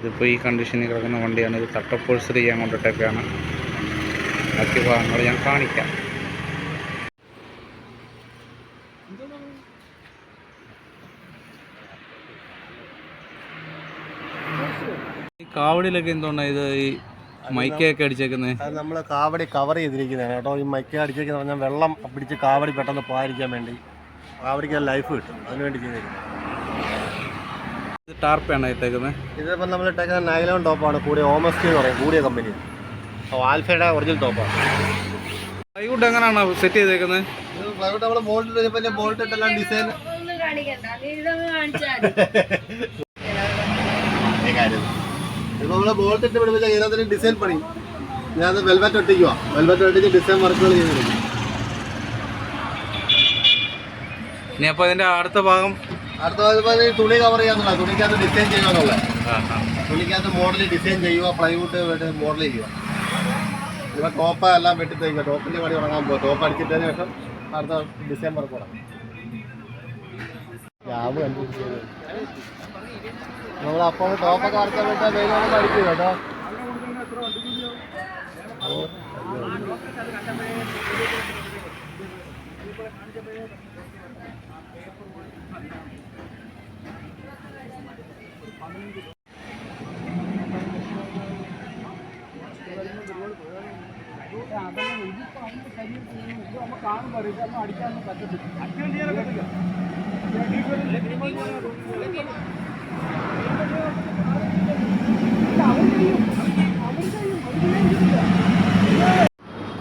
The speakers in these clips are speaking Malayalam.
ഇതിപ്പോൾ ഈ കണ്ടീഷനിൽ കിടക്കുന്ന വണ്ടിയാണ്. ഇത് തട്ടപ്പോഴ്സറി ചെയ്യാൻ കൊണ്ടിട്ടൊക്കെയാണ്. ബാക്കി ഭാഗങ്ങൾ ഞാൻ കാണിക്കാം. ഈ കാവടിയിലൊക്കെ എന്തുകൊണ്ടാണ് ഇത് ഈ മൈക്കൊക്കെ അടിച്ചേക്കുന്നത്? അത് നമ്മൾ കാവടി കവർ ചെയ്തിരിക്കുന്നതാണ് കേട്ടോ. ഈ മൈക്ക അടിച്ചേക്കുന്ന പറഞ്ഞാൽ വെള്ളം പിടിച്ച് കാവടി പെട്ടെന്ന് പോകാതിരിക്കാൻ വേണ്ടി കാവടിക്ക് ലൈഫ് കിട്ടും, അതിനുവേണ്ടി ചെയ്തിരിക്കുന്നത്. ഇത് ടാർപ്പാണ് ഇട്ടേക്കുന്നത്. ഇതിപ്പോൾ നമ്മൾ ഇട്ടേക്കുന്ന നൈലോൺ ടോപ്പാണ്. കൂടിയ ഓമസ്റ്റി എന്ന് പറയും, കൂടിയ കമ്പനി. ആൽഫയുടെ ഒറിജിനൽ ടോപ്പാണ്. പ്ലൈവുഡ് എങ്ങനെയാണ് സെറ്റ് ചെയ്തേക്കുന്നത്? ഇത് പ്ലൈവുഡ് നമ്മൾ ബോൾട്ട് ഇട്ടെല്ലാം ഡിസൈൻ ഇപ്പോൾ നമ്മൾ ബോൾട്ട് ഇട്ട് പിടിപ്പിച്ച ഇതിനകത്തിന് ഡിസൈൻ പണി. ഞാൻ വെൽവെറ്റ് ഒട്ടിക്കുക, വെൽവെറ്റ് ഒട്ടിച്ച് ഡിസൈൻ വർക്കുകൾ ചെയ്തിരിക്കും. ഇനി അപ്പോൾ ഇതിൻ്റെ അടുത്ത ഭാഗം തുണി കവർ ചെയ്യാന്നുള്ള, തുണിക്കകത്ത് ഡിസൈൻ ചെയ്യുക എന്നുള്ളത്. തുണിക്കകത്ത് മോഡൽ ഡിസൈൻ ചെയ്യുക, പ്ലൈവുഡ് മോഡൽ ചെയ്യുക. ഇപ്പോൾ ടോപ്പ് എല്ലാം വെട്ടി തയ്ക്കുക. ടോപ്പിൻ്റെ പണി തുടങ്ങാൻ പോകും. ടോപ്പ് അടിച്ചിട്ടതിന് ശേഷം അടുത്ത ഡിസൈൻ വർക്ക് തുടങ്ങും. നമ്മളപ്പോൾ ടോപ്പൊക്കെ വരച്ചാൽ വിട്ടാൽ വെയിലൊന്നും അടിക്കും കേട്ടോ.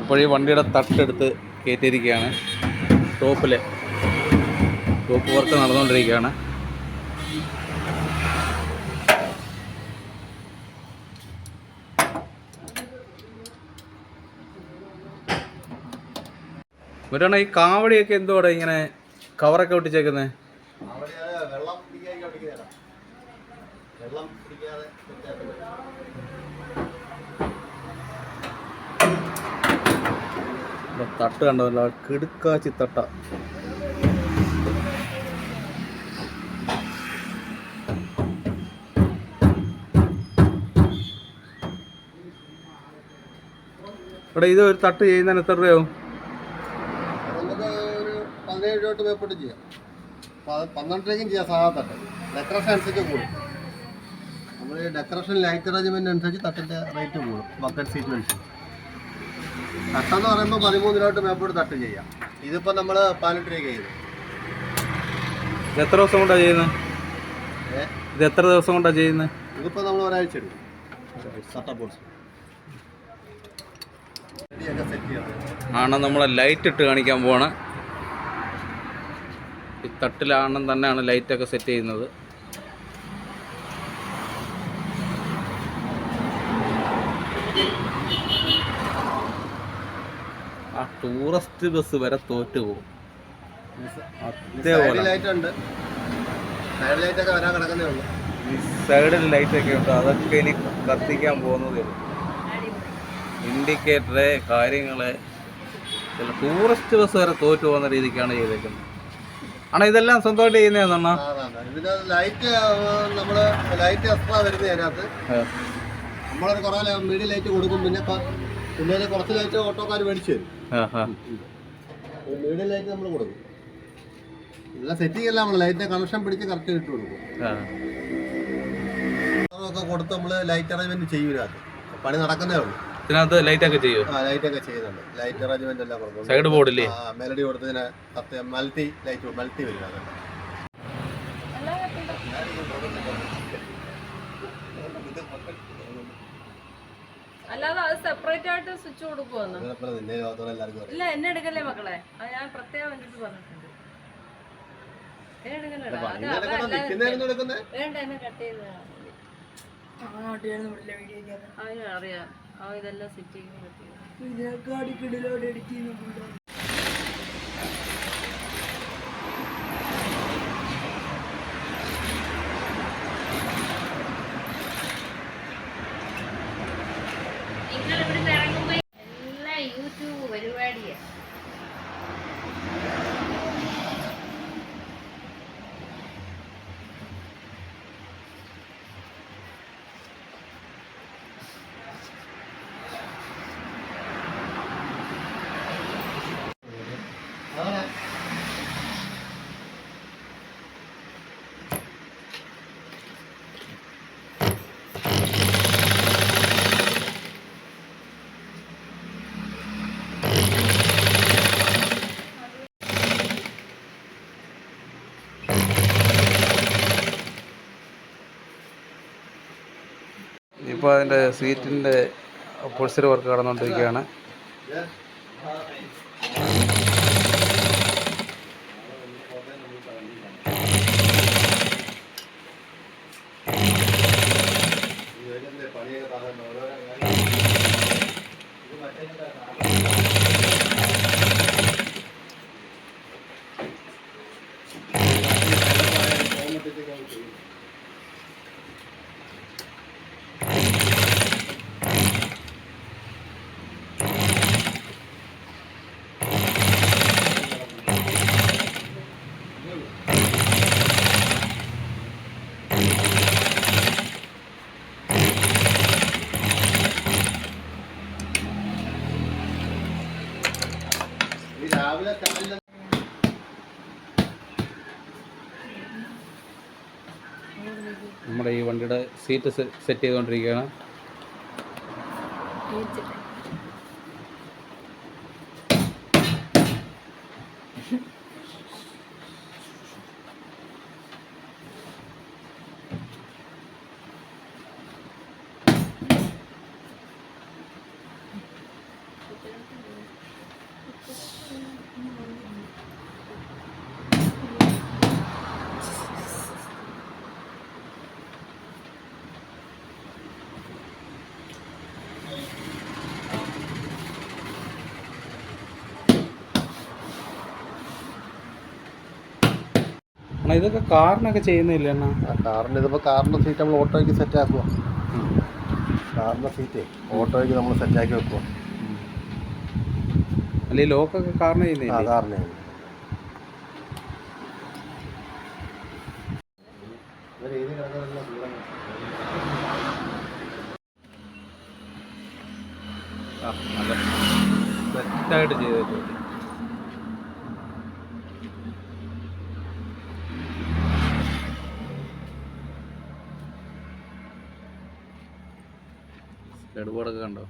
അപ്പോൾ ഈ വണ്ടിയുടെ തട്ടെടുത്ത് കയറ്റിയിരിക്കുകയാണ്. ടോപ്പ് വർക്ക് നടന്നുകൊണ്ടിരിക്കുകയാണ്. ഇവരാണ് ഈ കാവടിയൊക്കെ എന്തുവാടെ ഇങ്ങനെ കവറൊക്കെ ഒട്ടിച്ചേക്കുന്നത്? തട്ട് കണ്ടല്ലോ, കിടുക്കാച്ചി തട്ട. ഇവിടെ ഇത് ഒരു തട്ട് ചെയ്യുന്നതിന് എത്ര രൂപയാവും? നമുക്ക് ഒരു 17 രൂപ തൊട്ട് മേപ്പോട്ട് ചെയ്യാം. 12 രൂപയ്ക്കും ചെയ്യാം. സാധാ തട്ട് ഡെക്കറേഷൻ അനുസരിച്ച് കൂടും. നമ്മൾ ഡെക്കറേഷൻ ലൈറ്റ് അറേഞ്ച്മെന്റ് അനുസരിച്ച് തട്ടിൻ്റെ റേറ്റ് കൂടും. ബക്കറ്റ് സീറ്റിനനുസരിച്ച്. തട്ടെന്ന് പറയുമ്പോൾ 13 രൂപ തൊട്ട് മേപ്പോട്ട് തട്ട് ചെയ്യാം. ഇതിപ്പോൾ നമ്മൾ 18 രൂപയ്ക്ക് ചെയ്യുന്നത്. ഇത് എത്ര ദിവസം കൊണ്ടാണ് ചെയ്യുന്നത്? ഇത് എത്ര ദിവസം കൊണ്ടാണ് ചെയ്യുന്നത്? ഇതിപ്പോൾ നമ്മൾ ഒരാഴ്ച എടുക്കും. തട്ടപ്പോട്സ് ആണ് നമ്മളെ ലൈറ്റ് ഇട്ട് കാണിക്കാൻ പോവാണ്. ഈ തട്ടിലാണ് തന്നെയാണ് ലൈറ്റൊക്കെ സെറ്റ് ചെയ്യുന്നത്. ആ ടൂറിസ്റ്റ് ബസ് വരെ തോറ്റു പോകും. സൈഡിൽ ലൈറ്റൊക്കെ വരാൻ കിടക്കുന്നേ ഉള്ളൂ. ഈ സൈഡിൽ ലൈറ്റൊക്കെ ഉണ്ട്, അതൊക്കെ ഇനി കത്തിക്കാൻ പോകുന്നതേ ഉള്ളൂ. ഇൻഡിക്കേറ്ററ് കാര്യങ്ങള് ചില ടൂറിസ്റ്റ് ബസ് വരെ തോറ്റു പോകുന്ന രീതിക്കാണ് ചെയ്തേക്കുന്നത്. ആണോ ഇതെല്ലാം സ്വന്തമായിട്ട് ചെയ്യുന്നതെന്നാ? ഇതിന് ലൈറ്റ് നമ്മള് ലൈറ്റ് എക്സ്ട്രാ വരുന്നത് അതിനകത്ത്. നമ്മളൊരു കുറെ മീഡിയം ലൈറ്റ് കൊടുക്കും. പിന്നെ കുറച്ച് ലൈറ്റ് ഓട്ടോക്കാർ മേടിച്ചു തരും. മീഡിയം ലൈറ്റ് നമ്മൾ കൊടുക്കും. എല്ലാം സെറ്റിംഗ് എല്ലാം നമ്മൾ ലൈറ്റിന്റെ കണക്ഷൻ പിടിച്ച് കറക്റ്റ് ഇട്ട് കൊടുക്കും. ഒക്കെ കൊടുത്ത് നമ്മള് ലൈറ്റ് അറേഞ്ച്മെന്റ് ചെയ്യും. ഇതിനകത്ത് പണി നടക്കുന്നേ ഉള്ളൂ. ഇതിനകത്ത് ലൈറ്റൊക്കെ ചെയ്യും. ലൈറ്റൊക്കെ ചെയ്യുന്നുണ്ട്. ലൈറ്റ് അറേഞ്ച്മെന്റ് എല്ലാം കൊടുക്കും. സൈഡ് ബോർഡില്ലേ മെലഡി കൊടുത്തതിന് മൾട്ടി വരും. അല്ലാതെ അത് സെപ്പറേറ്റ് ആയിട്ട് സ്വിച്ച് കൊടുക്കുവോ? ഇല്ല, എന്നെ എടുക്കല്ലേ മക്കളെ. അത് ഞാൻ പ്രത്യേകം വേണ്ടിട്ട് പറഞ്ഞിട്ടുണ്ട്. വേണ്ട, എന്നെ കട്ട് ചെയ്ത് അറിയാം. ഇതെല്ലാം സെറ്റ് ചെയ്യുന്നത് യൂട്യൂബ് പരിപാടിയാണ്. ഇപ്പോൾ അതിൻ്റെ സീറ്റിൻ്റെ പൊളിച്ചർ വർക്ക് നടന്നുകൊണ്ടിരിക്കുകയാണ്. നമ്മുടെ ഈ വണ്ടിയുടെ സീറ്റ് സെറ്റ് ചെയ്തുകൊണ്ടിരിക്കുകയാണ്. ഇതൊക്കെ കാറിനൊക്കെ ചെയ്യുന്നില്ല എന്നാ? കാറിന് ഇതിപ്പോൾ കാറിൻ്റെ സീറ്റ് നമ്മൾ ഓട്ടോയ്ക്ക് സെറ്റ് ആക്കുക. കാറിൻ്റെ സീറ്റ് ഓട്ടോയ്ക്ക് നമ്മൾ സെറ്റാക്കി വെക്കുക. അല്ലെ ലോക്കൊക്കെ കാറിന് ചെയ്യുന്നില്ല? കാറിന് സെറ്റായിട്ട് ചെയ്തിട്ട് ലെഡ് ബോർഡൊക്കെ കണ്ടോ?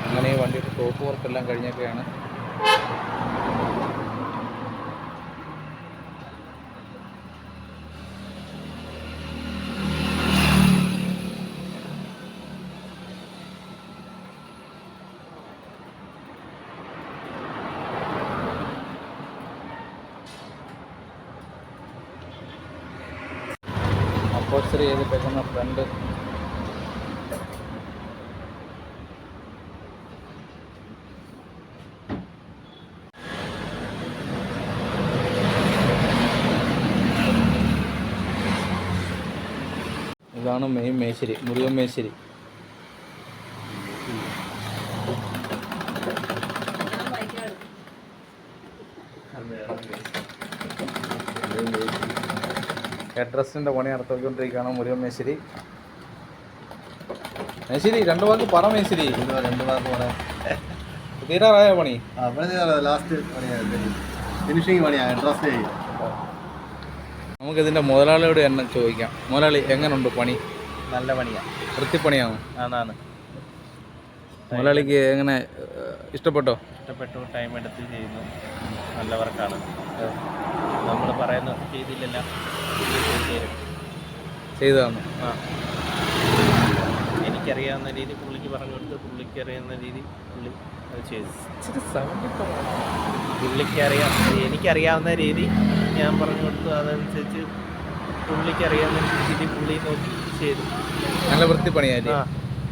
അങ്ങനെ ഈ വണ്ടിയുടെ ടോപ്പ് വർക്കെല്ലാം കഴിഞ്ഞൊക്കെയാണ്. അപ്പോസ്റ്ററി ചെയ്തിട്ടേക്കുന്ന ഫ്രണ്ട് ഇതാണ് മെയിൻ മേശരി, മുരുകൻ മേശരി. ഹെഡ്രസ്റ്റിൻ്റെ പണി നടത്തിക്കൊണ്ടിരിക്കുകയാണ് മുരുകൻ മേശരി. മേശരി രണ്ട് വാക്ക് പറ. മേശരി 2 വാക്ക് പറയാം. തീരാറായ പണി? ലാസ്റ്റ് പണിയാണ്, ഫിനിഷിങ് പണിയാണ്, ഹെഡ്രസ്റ്റ് ചെയ്യും. നമുക്കിതിൻ്റെ മുതലാളിയോട് തന്നെ ചോദിക്കാം. മുതലാളി എങ്ങനെയുണ്ട് പണി? നല്ല പണിയാണ്, വൃത്തിപ്പണിയാണോ? ആണ്. മുതലാളിക്ക് എങ്ങനെ ഇഷ്ടപ്പെട്ടോ? ഇഷ്ടപ്പെട്ടു. ടൈം എടുത്ത് ചെയ്യുന്നു, നല്ല വർക്കാണ്. നമ്മൾ പറയുന്ന രീതിയിലല്ല ചെയ്തു തന്നു. ആ, എനിക്കറിയാവുന്ന രീതി പുള്ളിക്ക് പറഞ്ഞു കൊടുത്ത്, പുള്ളിക്ക് അറിയാവുന്ന രീതി പുള്ളി അത് ചെയ്തു. എനിക്കറിയാവുന്ന രീതി ഞാൻ പറഞ്ഞു കൊടുത്തു, അതനുസരിച്ച് പുള്ളിക്കറിയാവുന്ന രീതി പുള്ളി നോക്കി ചെയ്തു. നല്ല വൃത്തിപ്പണിയായി. ആ,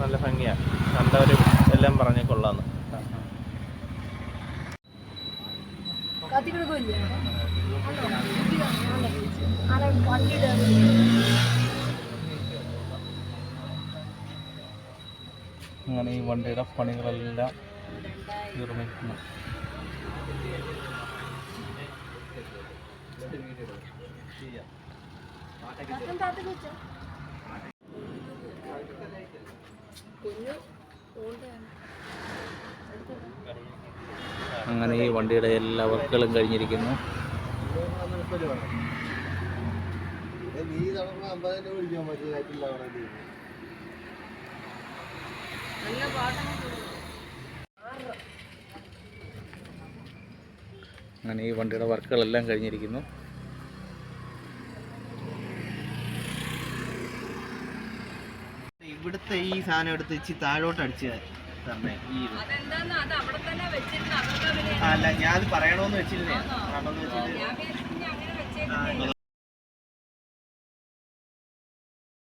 നല്ല ഭംഗിയാണ്. കണ്ടവരും എല്ലാം പറഞ്ഞു കൊള്ളാന്ന്. അങ്ങനെ ഈ വണ്ടിയുടെ പണികളെല്ലാം നിർമ്മിക്കുന്നു. അങ്ങനെ ഈ വണ്ടിയുടെ എല്ലാ വർക്കുകളും കഴിഞ്ഞിരിക്കുന്നു. നീ തടഞ്ഞ 50 രൂപ പിടിക്കാൻ പറ്റില്ല. നല്ല പാട്ടാണ്. അങ്ങനെ ഈ വണ്ടിയുടെ വർക്കുകളെല്ലാം കഴിഞ്ഞിരിക്കുന്നു. ഇവിടുത്തെ ഈ സാധനം എടുത്ത് ഇച്ചി താഴോട്ട് അടിച്ച് തരണേ. ഈ അതെന്താന്ന് അത് അവിടെ തന്നെ വെച്ചിരുന്നു. അതൊക്കെ അല്ല, ഞാൻ പറയണോന്ന് വെച്ചിരുന്നേ. ഞാൻ വിചാരിച്ചു അങ്ങനെ വെച്ചേക്കുന്നേ.